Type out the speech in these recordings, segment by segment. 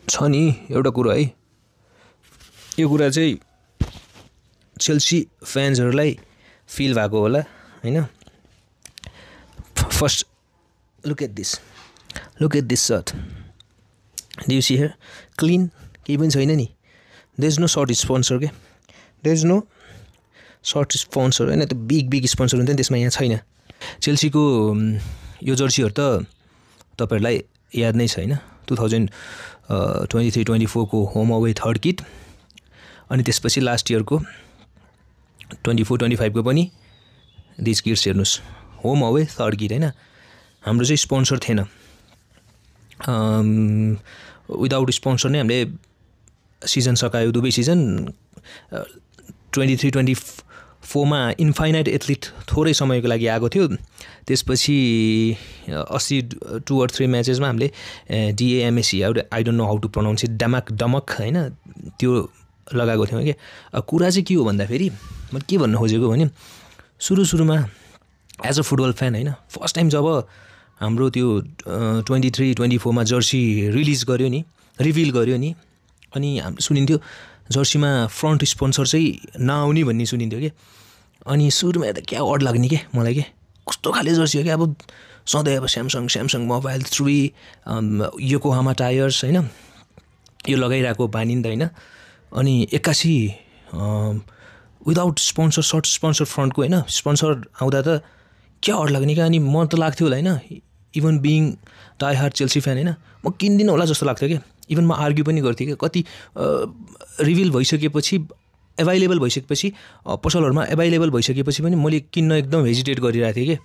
छ नि एउटा कुरा है, यो कुरा चाहिँ चेल्सी फ्यान्सहरूलाई फिल भएको होला हैन। First look at this shirt, do you see here, clean केही पनि छैन नि, there is no shirt sponsor के, there is no shirt sponsor हैन, त्यो बिग स्पोन्सर हुन्छ नि त्यसमा यहाँ छैन। चेल्सीको यो जर्सीहरू त तपाईहरुलाई याद नै छ हैन, 2023-24 को होम अवे थर्ड किट, अनि त्यसपछि लास्ट इयरको 24-25 को पनि दिस किट्स हेर्नुस्, होम अवे थर्ड किट हैन। हाम्रो चाहिँ स्पोन्सर थिएन, विदाउट स्पोन्सर नै हामीले सिजन सकायो, दुवै सिजन 23-24 मा इन्फाइनाइट एथलिट थोरै समयको लागि आएको थियो, त्यसपछि 80 2 or 3 म्याचेसमा हामीले DAMAC, I don't know how to pronounce it, Damac हैन, त्यो लगाएको थियौँ कि। कुरा चाहिँ के हो भन्दाखेरि म के भन्न खोजेको भने सुरुमा एज अ फुटबल फ्यान हैन, फर्स्ट टाइम जब हाम्रो त्यो 23-24 मा जर्सी रिलिज गर्यो नि, रिभिल गर्यो नि, अनि हामीले सुनिन्थ्यो जर्सीमा फ्रन्ट स्पोन्सर चाहिँ नआउने भन्ने सुनिन्थ्यो कि। अनि सुरुमा हेर्दा क्या अड लाग्ने के मलाई, के कस्तो खाले जर्सी हो क्या, अब सधैँ अब स्यामसङ मोबाइल 3 योकोहामा टायर्स हैन, यो लगाइरहेको बानी नि त हैन। अनि एक्कासी विदाउट स्पोन्सर, सर्ट स्पोन्सर फ्रन्टको हैन, स्पोन्सर आउँदा त क्या अड लाग्ने क्या। अनि म त लाग्थ्यो होला हैन, even being die hard Chelsea fan हैन, म किन्दिनँ होला जस्तो लाग्थ्यो कि। इभन म आर्ग्यु पनि गर्थेँ कि, कति रिभिल भइसकेपछि, एभाइलेबल भइसकेपछि, पसलहरूमा एभाइलेबल भइसकेपछि पनि मैले किन्न एकदम हेजिटेट गरिरहेको थिएँ कि।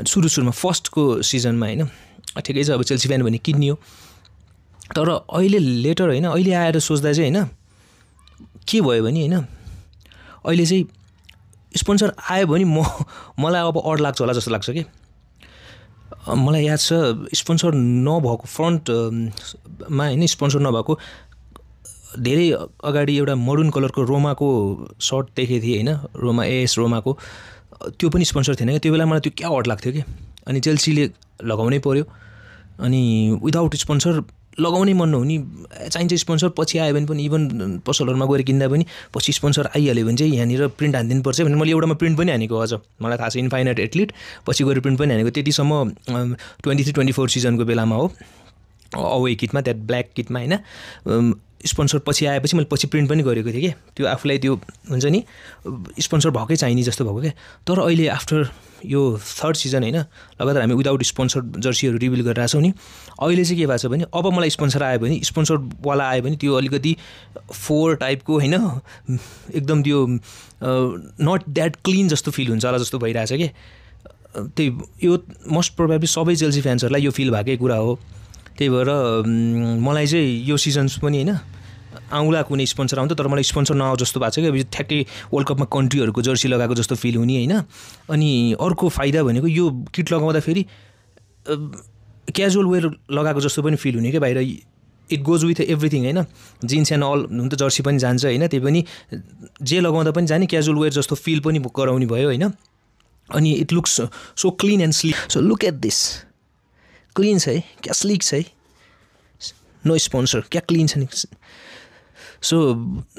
सुरुमा फर्स्टको सिजनमा हैन, ठिकै छ अब चेल्सी फ्यान भने किन्नियो, तर अहिले लेटर हैन, अहिले आएर सोच्दा चाहिँ हैन के भयो भने हैन, अहिले चाहिँ स्पोन्सर आयो भने मलाई अब अड लाग्छ होला जस्तो लाग्छ कि। मलाई याद छ स्पोन्सर नभएको फ्रन्टमा हैन, स्पोन्सर नभएको धेरै अगाडि एउटा मरुन कलरको रोमाको सर्ट देखेको थिएँ हैन, रोमा एएस रोमाको, त्यो पनि स्पोन्सर थिएन क्या। त्यो बेला मलाई त्यो क्या अड लाग्थ्यो कि। अनि चेल्सीले लगाउनै पर्यो, अनि विदाउट स्पोन्सर लगाउनै मन नहुने, चाहिन्छ स्पोन्सर, पछि आयो भने पनि इभन पसलहरूमा गएर किन्दा पनि पछि स्पोन्सर आइहाल्यो भने चाहिँ यहाँनिर प्रिन्ट हानिदिनु पर्छ भने मैले एउटामा प्रिन्ट पनि हानेको, अझ मलाई थाहा छ इन्फाइनाइट एथलिट, पछि गएर प्रिन्ट पनि हानेको। त्यतिसम्म 23-24 सिजनको बेलामा हो, अवे किटमा, त्यहाँ ब्ल्याक किटमा हैन, स्पोन्सर पछि आएपछि मैले पछि प्रिन्ट पनि गरेको थिएँ कि। त्यो आफूलाई त्यो हुन्छ नि स्पोन्सर भएकै चाहिने जस्तो भएको क्या। तर अहिले आफ्टर यो थर्ड सिजन हैन, लगातार हामी विदाउट स्पोन्सर जर्सीहरू रिभिल गरिरहेछौँ नि, अहिले चाहिँ के भएको छ भने अब मलाई स्पोन्सर आयो भने, स्पोन्सरवाला आयो भने त्यो अलिकति 4 टाइपको हैन, एकदम त्यो नट द्याट क्लिन जस्तो फिल हुन्छ होला जस्तो भइरहेछ कि। त्यही यो मोस्ट प्रोबेबली सबै चेल्सी फ्यान्सहरूलाई यो फिल भएकै कुरा हो। त्यही भएर मलाई चाहिँ यो सिजन्स पनि हैन आउँला कुनै स्पोन्सर आउँदा, तर मलाई स्पोन्सर नआउ जस्तो भएको छ कि। ठ्याक्कै वर्ल्ड कपमा कन्ट्रीहरूको जर्सी लगाएको जस्तो फिल हुने हैन। अनि अर्को फाइदा भनेको यो किट लगाउँदा फेरि क्याजुअल वेयर लगाएको जस्तो पनि फिल हुने क्या बाहिर, इट गोज विथ एभ्रिथिङ हैन, जिन्स एन्ड अल हुन त जर्सी पनि जान्छ हैन, त्यही पनि जे लगाउँदा पनि जाने, क्याजुअल वेयर जस्तो फिल पनि गराउने भयो हैन। अनि it looks so clean and slick. So look at this, clean छ है, क्या स्लिक छ है, नो स्पोन्सर, क्या क्लिन छ नि। So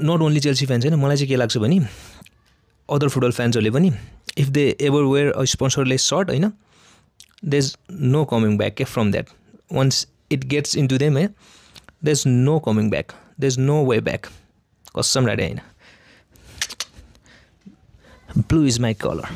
not only Chelsea fans हैन, मलाई चाहिँ के लाग्छ भने अदर फुटबल फ्यान्सहरूले पनि if they ever wear a sponsorless shirt हैन, there is no coming back from that. Once it gets into them है, there is no coming back, there is no way back. कसम राडे हैन, blue is my colour.